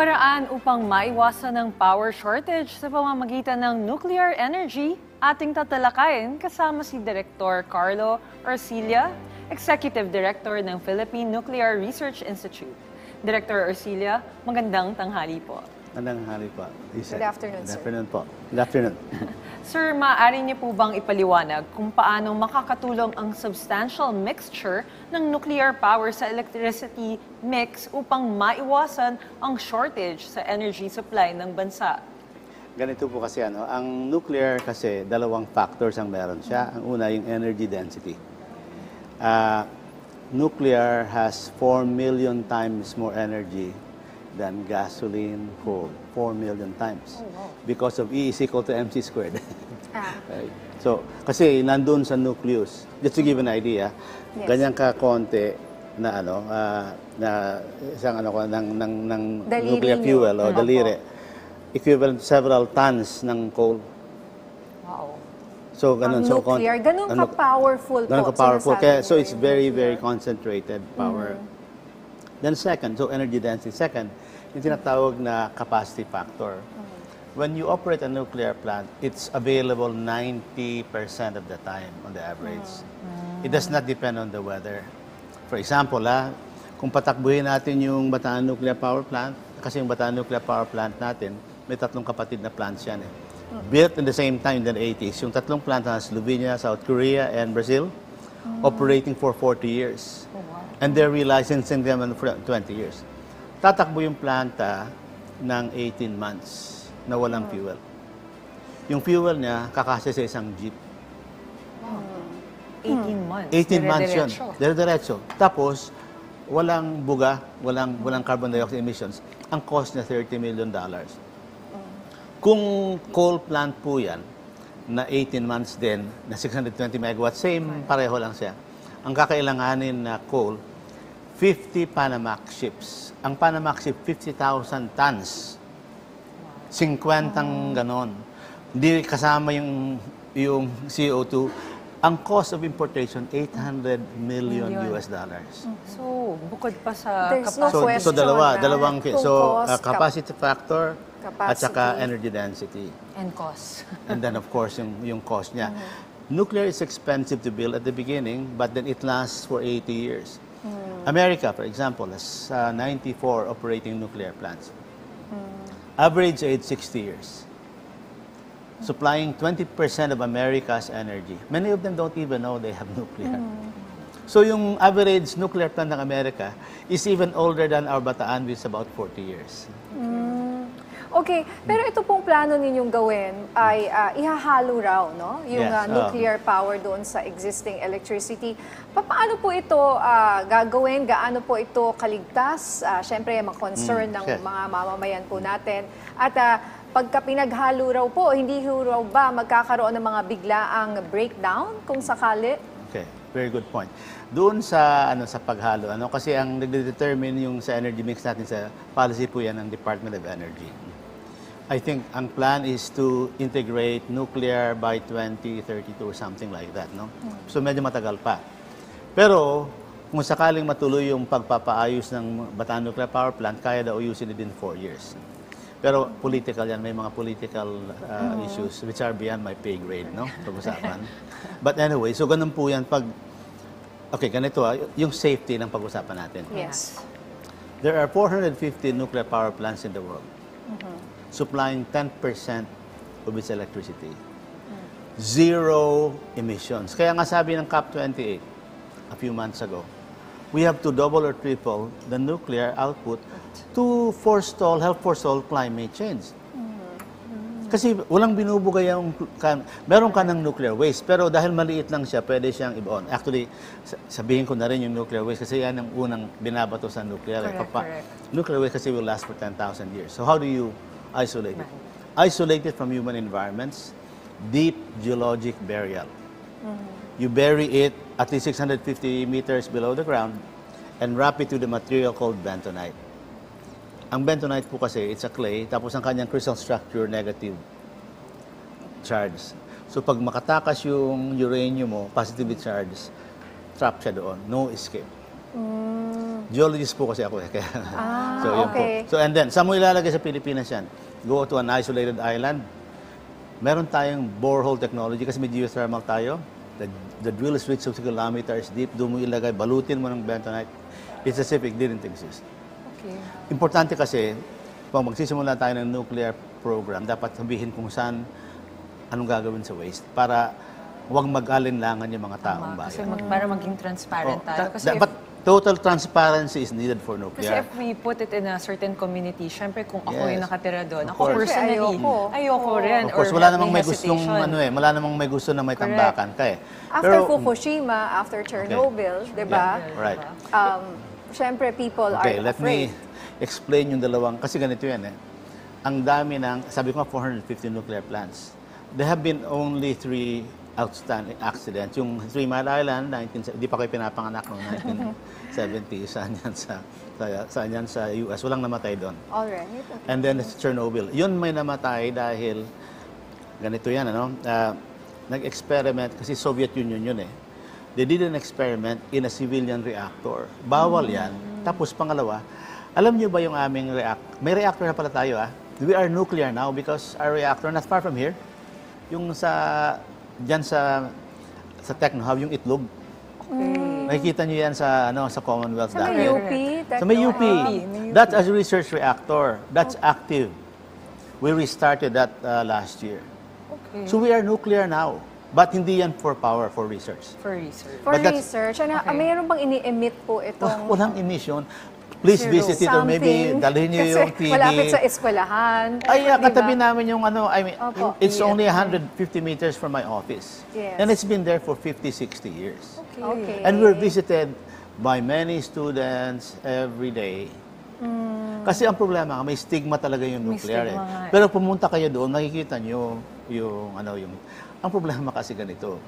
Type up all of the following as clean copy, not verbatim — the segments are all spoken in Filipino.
Paraan upang maiwasan ng power shortage sa pamamagitan ng nuclear energy, ating tatalakayin kasama si Director Carlo Orcilla, Executive Director ng Philippine Nuclear Research Institute. Director Orcilla, magandang tanghali po. Magandang tanghali po. Good afternoon, sir. Good afternoon po. Good afternoon. Sir, maaari niyo po bang ipaliwanag kung paano makakatulong ang substantial mixture ng nuclear power sa electricity mix upang maiwasan ang shortage sa energy supply ng bansa? Ganito po kasi ang nuclear kasi dalawang factors ang meron siya. Ang una yung energy density. Nuclear has 4 million times more energy than gasoline, coal. 4 million times. Oh, wow. Because of E is equal to mc squared. Right. So, kasi nandun sa nucleus, just to give an idea, Yes. ganyan ka konti na na isang ng nuclear niyo. fuel o daliri, equivalent to several tons ng coal. Wow. So, ganun. So, Nuclear, ganun ka-powerful po. ganun ka-powerful. sinasabi So, niyo it's yung very, nuclear. very concentrated power. Then second, so energy density. Second, yung tinatawag na capacity factor. When you operate a nuclear plant, it's available 90% of the time on the average. It does not depend on the weather. For example, kung patakbuhin natin yung Bataan Nuclear Power Plant, kasi yung Bataan Nuclear Power Plant natin, may tatlong kapatid na plants yan eh. Built in the same time in the 80s. Yung tatlong plant na Slovenia, South Korea, and Brazil, operating for 40 years. And they're relicensing them for 20 years. Tatakbo yung planta ng 18 months na walang fuel. Yung fuel niya, kakasya sa isang jeep. 18 months. 18 months yun. Dire-diretso. Dire-diretso. Tapos, walang buga, walang carbon dioxide emissions. Ang cost niya $30 million. Kung coal plant po yan, na 18 months din, na 620 megawatts, same, pareho lang siya. Ang kakailanganin na coal, 50 Panamax ships. Ang Panamax ship, 50,000 tons. 50 ganon. Hindi kasama yung CO2. Ang cost of importation, $800 million US dollars. So, bukod pa sa There's no capacity. question. So na kung so cost, capacity factor at saka capacity. energy density. And cost. And then of course yung cost niya. Nuclear is expensive to build at the beginning, but then it lasts for 80 years. America, for example, has 94 operating nuclear plants. Average age 60 years. Supplying 20% of America's energy. Many of them don't even know they have nuclear. So yung average nuclear plant ng America is even older than our Bataan, which is about 40 years. Okay, pero ito pong plano ninyong gawin ay ihahalo raw, no? Yung Yes, nuclear power doon sa existing electricity. Paano po ito gagawin? Gaano po ito kaligtas? Siyempre, mga concern ng sure. mga mamamayan po natin. At pagka pinaghalo raw po, hindi raw ba magkakaroon ng mga biglaang breakdown kung sakali? Okay, very good point. Doon sa sa paghalo, kasi ang nagde-determine yung sa energy mix natin sa policy po yan ng Department of Energy. I think ang plan is to integrate nuclear by 2032 or something like that, no? So medyo matagal pa. Pero kung sakaling matuloy yung pagpapaayos ng Bataan Nuclear Power Plant, kaya daw ayusin within 4 years. Pero political yan, may mga political issues which are beyond my pay grade, no? Pag-usapan. But anyway, so ganun po yan pag okay, ganito yung safety ng pag-usapan natin. Yes. There are 450 nuclear power plants in the world, supplying 10% of its electricity. Zero emissions. Kaya nga sabi ng COP28 a few months ago, we have to double or triple the nuclear output to help forestall climate change. Kasi walang binubugay meron ka ng nuclear waste, pero dahil maliit lang siya, pwede siyang ibaon. Actually, sabihin ko na rin yung nuclear waste kasi yan ang unang binabato sa nuclear. Correct. Nuclear waste kasi will last for 10,000 years. So how do you isolate it? Isolate it from human environments, deep geologic burial. You bury it at least 650 meters below the ground and wrap it with the material called bentonite. Ang bentonite po kasi, it's a clay, tapos ang kanyang crystal structure, negative charge. So pag makatakas yung uranium mo, positively charged, trap siya doon. No escape. Geologist po kasi ako eh. Kaya, so, yun okay. po. So, and then, saan mo ilalagay sa Pilipinas yan? Go to an isolated island. Meron tayong borehole technology kasi may geothermal tayo. The drill is 60 kilometers deep. Doon mo ilagay, balutin mo ng bentonite. It's as if it didn't exist. Okay. Importante kasi, pag magsisimula tayo ng nuclear program, dapat sabihin kung saan, anong gagawin sa waste para huwag mag-alinlangan yung mga taong bayan. Kasi para maging transparent tayo. Kasi But total transparency is needed for Kasi nuclear. if we put it in a certain community, syempre kung ako Yes. yung nakatira doon, Of ako course. personally, ayoko rin. Of course, or wala namang may hesitation. gustong wala namang may gusto na may Correct. tambakan ka eh. After Fukushima, after Chernobyl, di ba? Yeah, right. Syempre, people Okay, are let afraid. me explain yung dalawang, kasi ganito yan eh. Ang dami ng, sabi ko nga 450 nuclear plants. There have been only 3 outstanding accidents. Yung 3 Mile Island, di pa kayo pinapanganak noong 1970, saan yan sa US. Walang namatay doon. Alright. And then it's Chernobyl. Yun may namatay dahil, ganito yan, ano? Nag-experiment, kasi Soviet Union yun eh. They did an experiment in a civilian reactor. Bawal yan. Tapos pangalawa, alam niyo ba yung aming may reactor na pala tayo ah. We are nuclear now because our reactor, not far from here, yung dyan sa Techno Hub, yung itlog. Nakikita niyo yan sa Commonwealth Sa dati. may UP. Sa may UP. May UP. That's a research reactor. That's active. We restarted that last year. Okay. So we are nuclear now. But hindi yan for power, for research. For research. For But that's- research, ano, Okay. mayroon bang ini-emit po itong Walang emission. Please Zero. visit it or maybe something? dalhin niyo Kasi yung TV. malapit sa eskwelahan. Ay, di ba? katabi namin yung Opo. it's only 150 meters from my office. Yes. And it's been there for 50, 60 years. Okay. And we're visited by many students every day. Kasi ang problema, may stigma talaga yung May nuclear stigma nga eh. Pero pumunta kayo doon, makikita nyo ang problema kasi ganito,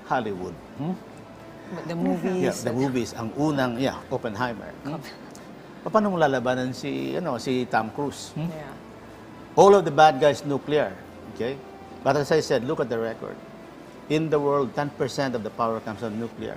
Hollywood. The movies. Yeah, the movies, ang unang, Oppenheimer. Paano mo lalabanan si Tom Cruise? Yeah. All of the bad guys nuclear, okay? But as I said, look at the record. In the world, 10% of the power comes from nuclear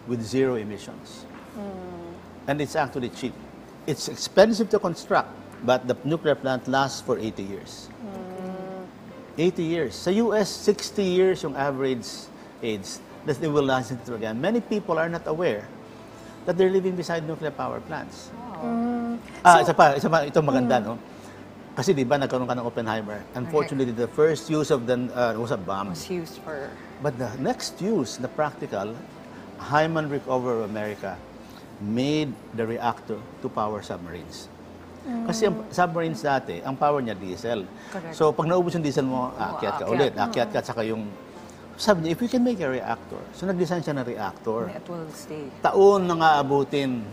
with 0 emissions. And it's actually cheap. It's expensive to construct, but the nuclear plant lasts for 80 years. 80 years. Sa US, 60 years yung average age that they will last it again. Many people are not aware that they're living beside nuclear power plants. Isa pa, ito maganda, no? Kasi di ba nagkaroon ka ng Oppenheimer. Unfortunately, the first use of the was a bomb. Was used for... But the next use, the practical, Hyman Rickover of America made the reactor to power submarines. Kasi ang submarines dati, ang power niya diesel. Correct. So pag naubos yung diesel mo, akyat ka ulit. Akyat ka, saka yung... Sabi niya, if we can make a reactor, so nag-design siya ng reactor. It will stay. Taon na nga abutin.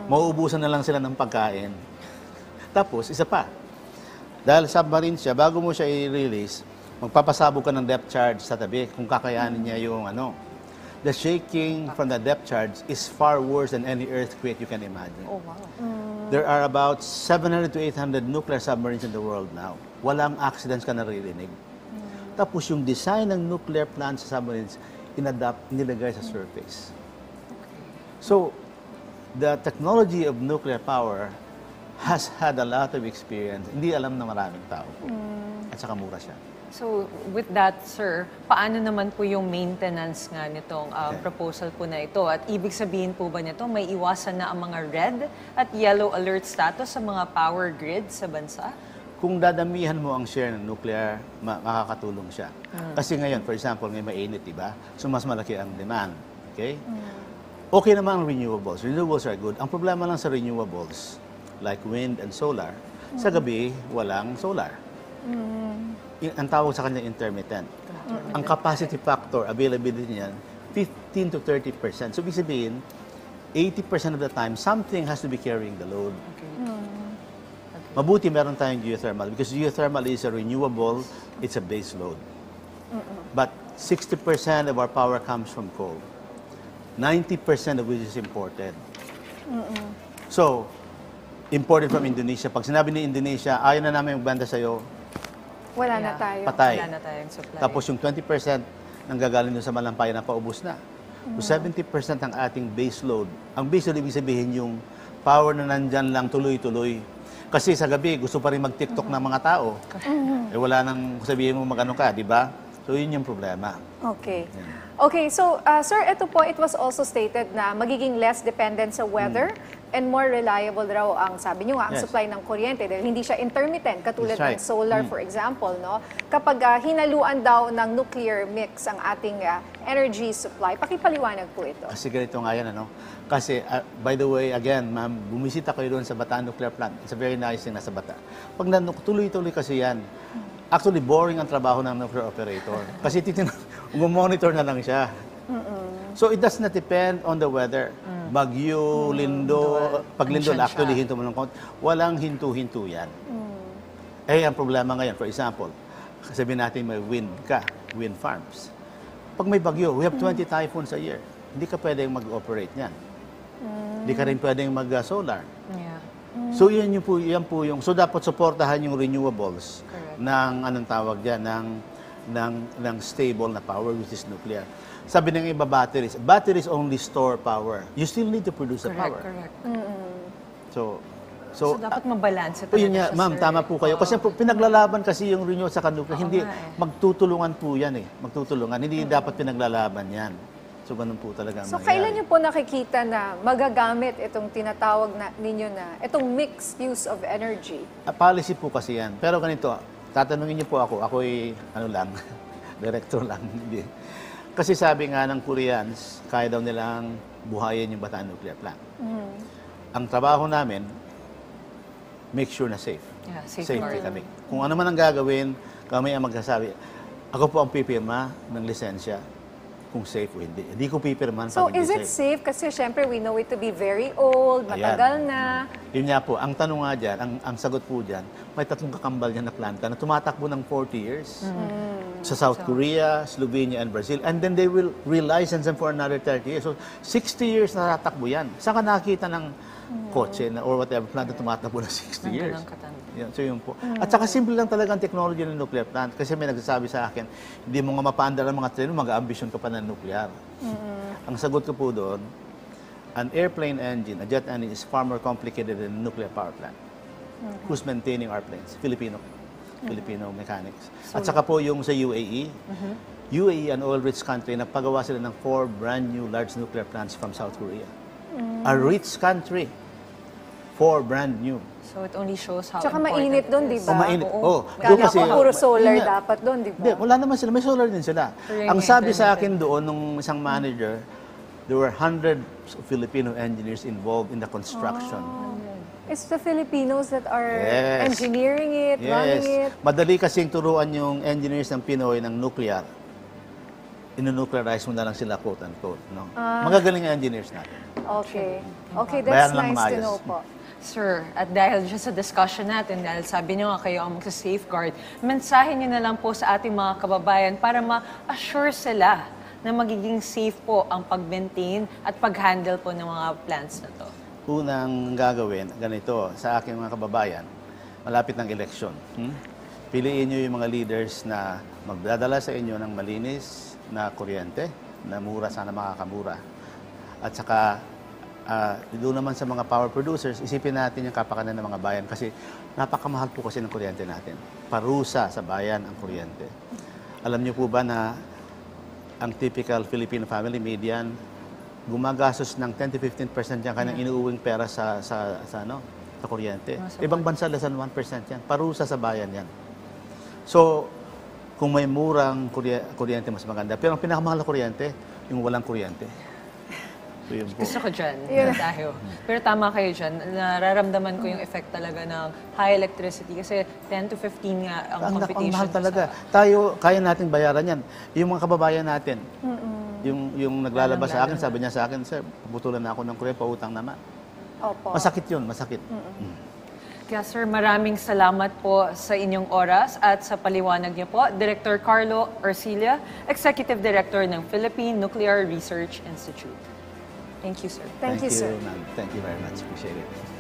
Mauubusan na lang sila ng pagkain. Tapos, isa pa. Dahil submarine siya, bago mo siya i-release, magpapasabog ka ng depth charge sa tabi kung kakayanin niya yung The shaking from the depth charge is far worse than any earthquake you can imagine. Oh, wow. There are about 700 to 800 nuclear submarines in the world now. Walang accidents ka naririnig. Tapos yung design ng nuclear plant sa submarines, nilagay sa surface. So, the technology of nuclear power has had a lot of experience. Hindi alam na maraming tao. At saka mura siya. So, with that, sir, paano naman po yung maintenance nga nitong proposal po na ito? At ibig sabihin po ba nito, may iwasan na ang mga red at yellow alert status sa mga power grid sa bansa? Kung dadamihan mo ang share ng nuclear, makakatulong siya. Kasi ngayon, for example, ngayon mainit, diba? So, mas malaki ang demand. Okay? Okay naman ang renewables. Renewables are good. Ang problema lang sa renewables, like wind and solar, sa gabi, walang solar. Ang tawag sa kanya intermittent. Ang capacity factor, availability niyan, 15 to 30%. So, ibig sabihin, 80% of the time, something has to be carrying the load. Okay. Mabuti meron tayong geothermal because geothermal is a renewable, it's a base load. But 60% of our power comes from coal. 90% of which is imported. So, imported from Indonesia. Pag sinabi ni Indonesia, ayaw na namin magbenta sa'yo, Wala na tayo. patay. Wala na tayong supply. Tapos yung 20% nang gagaling dun sa malampayan na paubos na. So 70% ng ating base load. Ang base load, ibig sabihin yung power na nandyan lang tuloy-tuloy. Kasi sa gabi, gusto pa rin mag-TikTok ng mga tao. Eh wala nang sabihin mo mag-ano ka, di ba? So yun yung problema. Okay. Okay, so sir, ito po, it was also stated na magiging less dependent sa weather and more reliable raw ang, sabi nyo nga, ang Yes. supply ng kuryente dahil hindi siya intermittent katulad That's right. ng solar, for example, no? Kapag hinaluan daw ng nuclear mix ang ating energy supply, pakipaliwanag po ito. Kasi ganito nga yan, ano? Kasi, by the way, again, ma'am, bumisita kayo doon sa Bataan Nuclear Plant. It's a very nice thing na sa Bata. Pag tuloy-tuloy kasi yan, actually boring ang trabaho ng nuclear operator. Kasi monitor na lang siya. So it does not depend on the weather. Bagyo, lindo, pag lindol, Andyan actually siya. hinto mo ng konti. Walang hinto-hinto yan. Eh, ang problema ngayon, for example, sabihin natin may wind farms. Pag may bagyo, we have 20 typhoons a year. Hindi ka pwedeng mag-operate niyan. Hindi ka rin pwedeng mag-solar. Yeah. So yan po yung so dapat suportahan yung renewables Correct. ng anong tawag diyan ng stable na power which is nuclear. Sabi ng iba batteries only store power. You still need to produce the power. Correct. So So, dapat mabalanse yun talaga nga, siya, ma'am, sir. tama po kayo. Kasi pinaglalaban kasi yung renewable sa nuclear. Hindi, nga eh. magtutulungan po yan eh. Magtutulungan. Hindi dapat pinaglalaban yan. So, ganun po talaga ang So, mangyayari. kailan niyo po nakikita na magagamit itong tinatawag na ninyo na, itong mixed use of energy? Policy po kasi yan. Pero ganito, tatanungin niyo po ako. Ako'y, director lang. Hindi. Kasi sabi nga ng Koreans, kaya daw nilang buhayin yung Bataan Nuclear Plant. Ang trabaho namin, make sure na safe. Yeah, Safety safeguard. kami. Kung ano man ang gagawin, kami ang magsasabi. Ako po ang pipirma ng lisensya kung safe o hindi. Hindi ko pipirman So, pag is hindi it safe? Kasi syempre, we know it to be very old, matagal na. Yun nga po, ang tanong nga dyan, ang sagot po dyan, may tatlong kakambal dyan na planta na tumatakbo ng 40 years. Sa South Korea, Slovenia, and Brazil. And then they will relicense them for another 30 years. So, 60 years na tatakbo yan. Saan ka nakita ng kotse na, or whatever plant na tumatakbo na 60 years? Nandun ang katanda. Yan, so yun po. At saka simple lang talaga ang technology ng nuclear plant. Kasi may nagsasabi sa akin, hindi mo nga mapaandar ang mga train, mag-ambisyon ka pa ng nuclear. Ang sagot ko po doon, an airplane engine, a jet engine is far more complicated than a nuclear power plant. Who's maintaining our planes? Filipino mechanics. At saka po yung sa UAE, UAE, an oil-rich country, nagpagawa sila ng 4 brand new large nuclear plants from South Korea. A rich country. 4 brand new. So, it only shows how Tsaka important mainit doon, it di is. ba? mainit. Oo. Doon Kala kasi, ko puro solar yun nga. dapat doon, di ba? Hindi, wala naman sila. May solar din sila. Pero yun Ang yung sabi sa intermittent. akin doon, nung isang manager, there were hundreds of Filipino engineers involved in the construction. It's the Filipinos that are Yes. engineering it, running it. Madali kasing turuan yung engineers ng Pinoy ng nuclear. Inu-nuclearize mo na lang sila, quote-unquote. No? Magagaling ang engineers natin. Okay. Okay, Bayan that's lang nice to maayos. know po. Sir, at dahil dyan sa discussion natin, dahil sabi niyo nga kayo ang magsa-safeguard, mensahe niyo na lang po sa ating mga kababayan para ma-assure sila na magiging safe po ang pag-maintain at pag-handle po ng mga plants na to. Unang gagawin, ganito, sa aking mga kababayan, malapit ng eleksyon. Piliin nyo yung mga leaders na magdadala sa inyo ng malinis na kuryente, na mura, sana makakamura. At saka, doon naman sa mga power producers, isipin natin yung kapakanan ng mga bayan kasi napakamahal po kasi ng kuryente natin. Parusa sa bayan ang kuryente. Alam niyo po ba na ang typical Filipino family median gumagastos ng 10 to 15% yung kanyang inuuwing pera sa kuryente. Ibang bansa less than 1% yan. Parusa sa bayan yan. So, kung may murang kuryente, mas maganda. Pero ang pinakamahal na kuryente, yung walang kuryente. So, yun po. Gusto ko dyan, tayo. Pero tama kayo dyan, nararamdaman ko yung effect talaga ng high electricity kasi 10 to 15 nga ang Ang competition. mahal talaga. Tayo, kaya nating bayaran yan. Yung mga kababayan natin, yung naglalabas sa akin, sabi niya sa akin, sir, puputulan na ako ng kuryente, pautang naman. Opo. Masakit yun, masakit. Kaya sir, maraming salamat po sa inyong oras at sa paliwanag niyo po. Director Carlo Arcilla, Executive Director ng Philippine Nuclear Research Institute. Thank you, sir. Thank you, sir. ma'am. Thank you very much. Appreciate it.